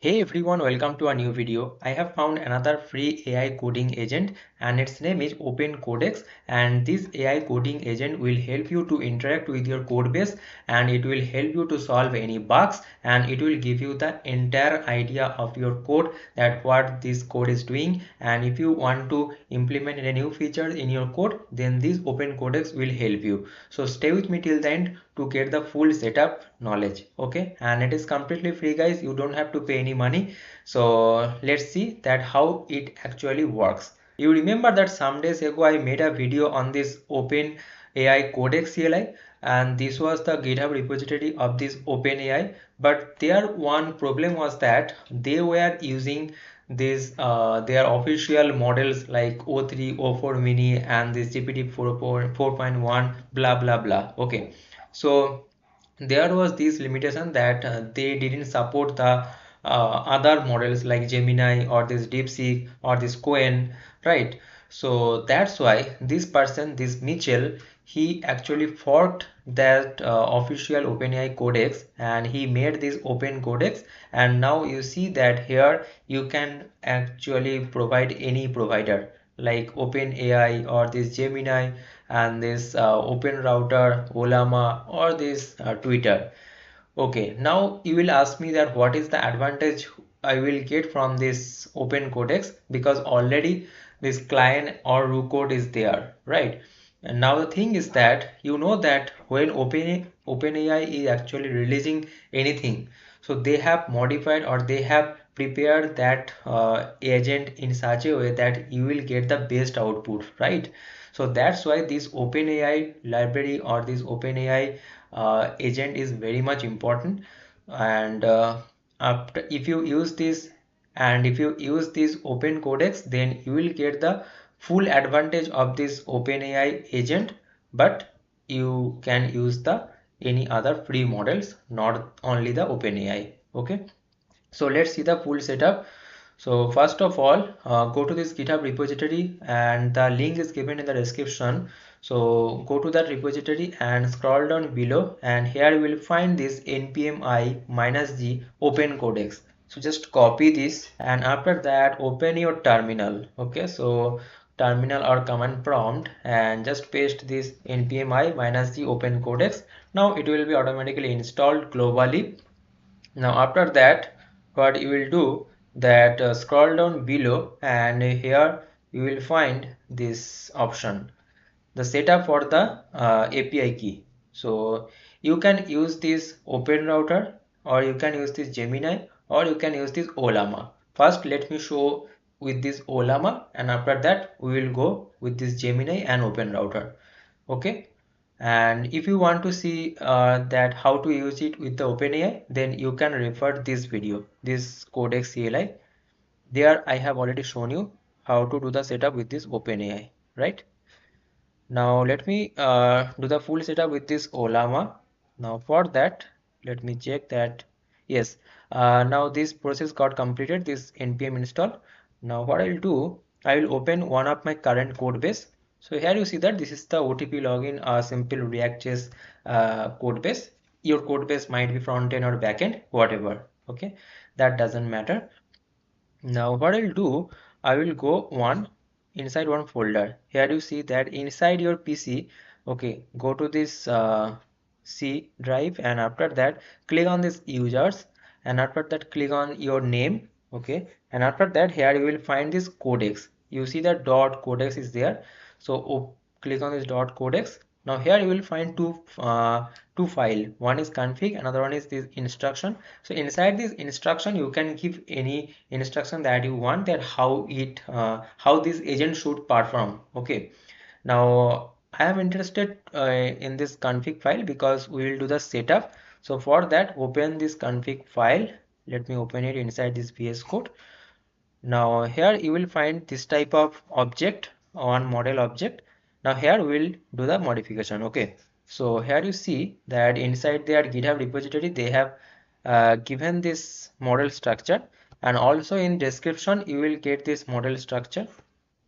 Hey everyone, welcome to a new video. I have found another free AI coding agent and its name is open-codex, and this AI coding agent will help you to interact with your code base, and it will help you to solve any bugs, and it will give you the entire idea of your code, that what this code is doing. And if you want to implement a new feature in your code, then this open-codex will help you. So stay with me till the end to get the full setup knowledge. Okay, and it is completely free guys, you don't have to pay any money. So let's see that how it actually works. You remember that some days ago I made a video on this open AI codex CLI, and this was the GitHub repository of this open AI. But there one problem was that they were using this their official models like O3 O4 mini and this GPT 4.1 blah blah blah. Okay, so there was this limitation that they didn't support the other models like Gemini or this DeepSeek or this Cohen, right? So that's why this person, this Mitchell, he actually forked that official OpenAI codex, and he made this open codex. And now you see that here you can actually provide any provider like OpenAI or this Gemini and this open router, Ollama, or this Twitter. Okay, now you will ask me that what is the advantage I will get from this open codex, because already this client or root code is there, right? And now the thing is that you know that when OpenAI is actually releasing anything, so they have modified or they have prepared that agent in such a way that you will get the best output, right? So that's why this OpenAI library or this OpenAI agent is very much important. And after if you use this, and if you use this open codex, then you will get the full advantage of this OpenAI agent. But you can use the any other free models, not only the OpenAI. Okay, so let's see the full setup. So first of all, go to this GitHub repository, and the link is given in the description. So go to that repository and scroll down below, and here you will find this npm i-g open codex. So just copy this, and after that open your terminal. Okay, so terminal or command prompt, and just paste this npm i-g open codex. Now it will be automatically installed globally. Now after that, what you will do, that scroll down below, and here you will find this option, the setup for the API key. So you can use this open router, or you can use this Gemini, or you can use this Ollama. First let me show with this Ollama, and after that we will go with this Gemini and open router. Okay, and if you want to see that how to use it with the OpenAI, then you can refer this video, this codex CLI. There I have already shown you how to do the setup with this OpenAI, right? Now let me do the full setup with this Ollama. Now for that, let me check that yes, now this process got completed, this npm install. Now what I'll do, I will open one of my current code base. So here you see that this is the OTP login, simple React.js code base. Your code base might be front end or back end, whatever. Okay, that doesn't matter. Now what I'll do, I will go inside one folder. Here you see that inside your PC, okay, go to this C drive, and after that click on this users, and after that click on your name. Okay, and after that here you will find this codex. You see that dot codex is there, so click on this dot codex. Now here you will find two file, one is config, another one is this instruction. So inside this instruction you can give any instruction that you want, that how this agent should perform. Okay, now I am interested in this config file because we will do the setup. So for that, open this config file. Let me open it inside this vscode. Now here you will find this type of object, one model object. Now here we will do the modification. Okay, so here you see that inside their GitHub repository they have given this model structure, and also in description you will get this model structure.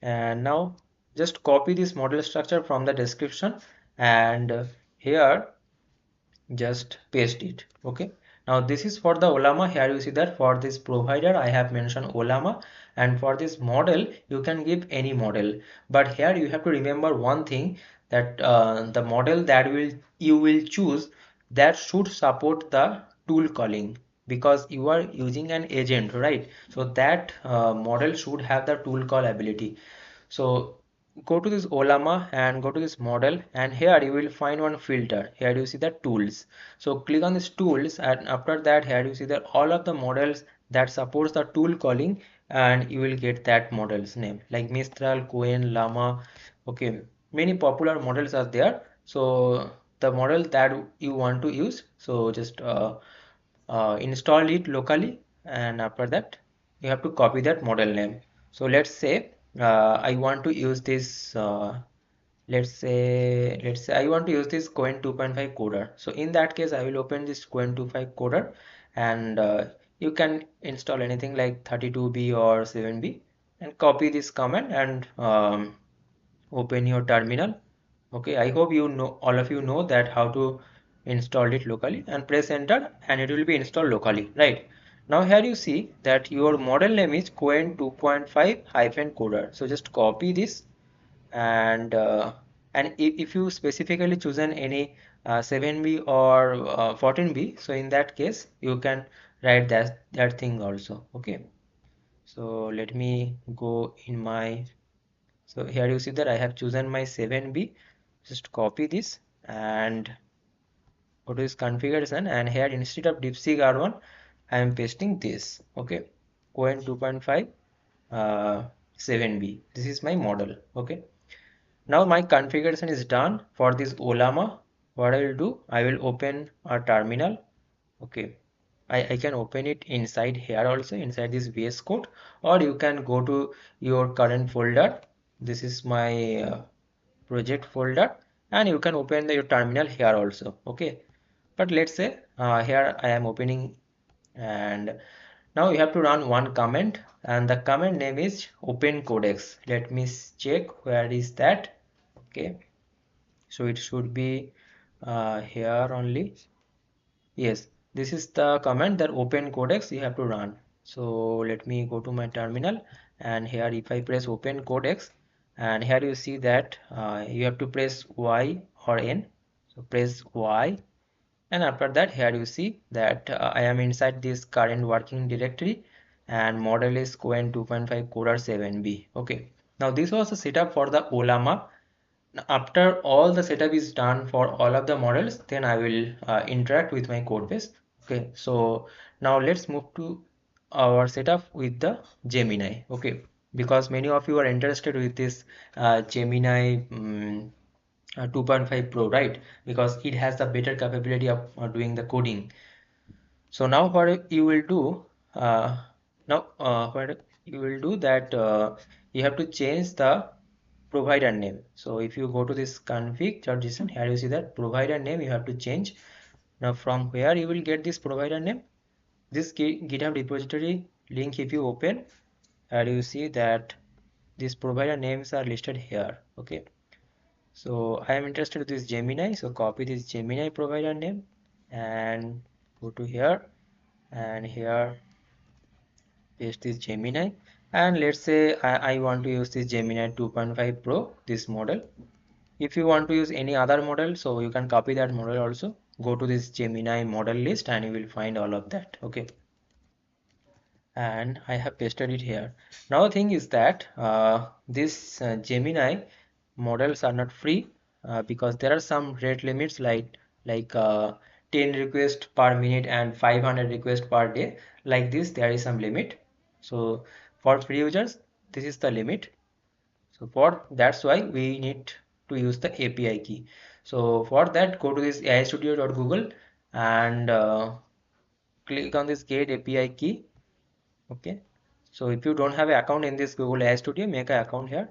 And now just copy this model structure from the description, and here just paste it. Okay, Now this is for the Ollama. Here you see that for this provider I have mentioned Ollama, and for this model you can give any model. But here you have to remember one thing, that the model that you will choose, that should support the tool calling, because you are using an agent, right? So that model should have the tool call ability. So go to this Ollama and go to this model, and here you will find one filter. Here you see the tools. So click on this tools, and after that here you see that all of the models that supports the tool calling, and you will get that model's name like Mistral, Cohen, Llama. Okay, many popular models are there. So the model that you want to use, so just install it locally, and after that you have to copy that model name. So let's say I want to use this let's say I want to use this Coin 2.5 coder. So in that case I will open this Coin 2.5 coder, and you can install anything like 32B or 7B, and copy this command, and open your terminal. Okay, I hope you know, all of you know that how to install it locally, and press enter, and it will be installed locally, right? Now here you see that your model name is Coin 2.5 hyphen coder. So just copy this, and if you specifically chosen any 7B or 14B, so in that case you can write that thing also. Okay, so let me go in my, so here you see that I have chosen my 7B. Just copy this and go to this configuration, and here instead of DeepSeek R1 I am pasting this. Okay, Coin 2.5 7B. This is my model. Okay, now my configuration is done for this Ollama. What I will do, I will open a terminal. Okay, I can open it inside here also, inside this VS Code, or you can go to your current folder. This is my project folder, and you can open your terminal here also. Okay, but let's say here I am opening, and now you have to run one command, and the command name is open-codex. Let me check where is that. Okay, so it should be here only. Yes, this is the command, that open-codex you have to run. So let me go to my terminal, and here if I press open-codex, and here you see that you have to press Y or N. So press Y, and after that here you see that I am inside this current working directory, and model is Coin 2.5 coder 7B. Okay, now this was a setup for the Ollama. After all the setup is done for all of the models, then I will interact with my code base. Okay, so now let's move to our setup with the Gemini. Okay, because many of you are interested with this Gemini 2.5 Pro, right? Because it has the better capability of doing the coding. So now what you will do, what you will do that you have to change the provider name. So if you go to this config.json, here you see that provider name you have to change. Now from where you will get this provider name? This GitHub repository link, if you open, here you see that these provider names are listed here. Okay, so I am interested in this Gemini, so copy this Gemini provider name and go to here, and here paste this Gemini, and let's say I want to use this Gemini 2.5 Pro, this model. If you want to use any other model, so you can copy that model also. Go to this Gemini model list, and you will find all of that. Okay, and I have pasted it here. Now the thing is that this Gemini models are not free, because there are some rate limits, like 10 requests per minute and 500 requests per day. Like this, there is some limit. So for free users, this is the limit. So for that's why we need to use the API key. So for that, go to this aistudio.google, and click on this get API key. Okay, so if you don't have an account in this Google AI Studio, make an account here,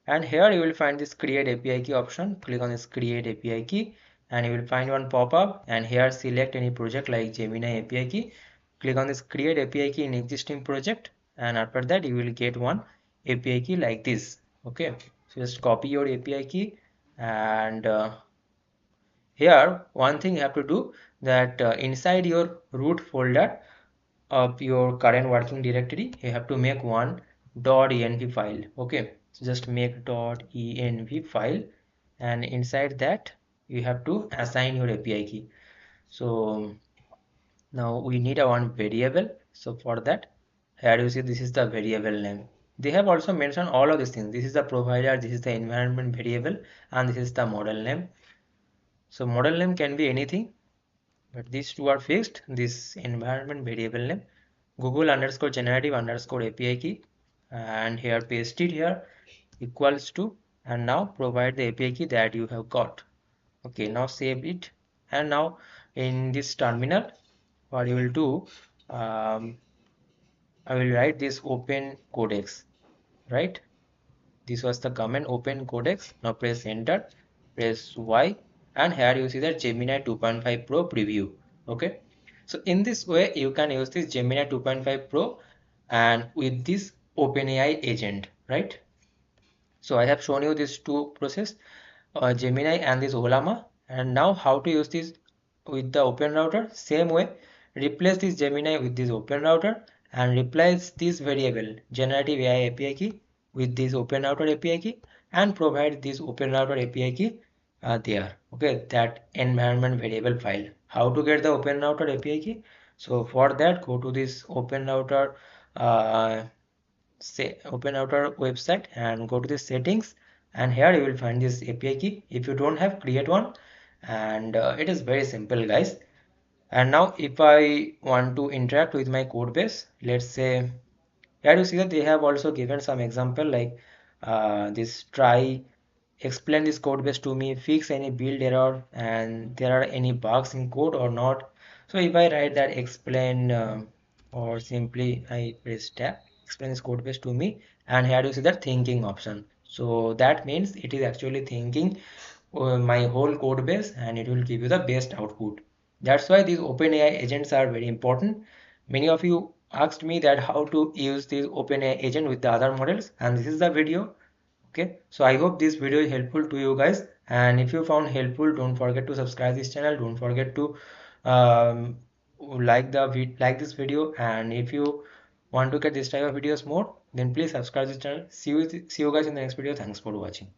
and here you will find this create API key option. Click on this create API key, and you will find one pop-up, and here select any project like Gemini API key. Click on this create API key in existing project, and after that you will get one API key like this. Okay, so just copy your API key, and here one thing you have to do, that inside your root folder of your current working directory, you have to make one .env file. Okay, so just make .env file, and inside that you have to assign your API key. So now we need a one variable. So for that, here you see this is the variable name. They have also mentioned all of these things. This is the provider, this is the environment variable, and this is the model name. So model name can be anything, but these two are fixed. This environment variable name, Google underscore generative underscore API key, and here paste it here equals to, and now provide the API key that you have got. Okay, now save it, and now in this terminal, what you will do, I will write this open codex, right? This was the command open codex. Now press enter, press Y, and here you see that Gemini 2.5 Pro preview. Okay, so in this way you can use this Gemini 2.5 Pro and with this OpenAI agent, right? So I have shown you these two process, Gemini and this Ollama, and now how to use this with the open router. Same way, replace this Gemini with this open router and replace this variable generative AI API key with this open router API key and provide this open router API key there. Okay, that environment variable file. How to get the open router API key? So for that, go to this open router uh, say open outer website and go to the settings, and here you will find this API key. If you don't have, create one, and it is very simple, guys. And now if I want to interact with my code base, let's say here you see that they have also given some example like this try explain this code base to me, fix any build error, and there are any bugs in code or not. So if I write that explain or simply I press tab, explain this code base to me, and here you see that thinking option. So that means it is actually thinking my whole code base and it will give you the best output. That's why these OpenAI agents are very important. Many of you asked me that how to use this OpenAI agent with the other models, and this is the video. Okay, so I hope this video is helpful to you guys, and if you found helpful, don't forget to subscribe this channel. Don't forget to um, like this video, and if you want to get this type of videos more, then please subscribe this channel. See you guys in the next video. Thanks for watching.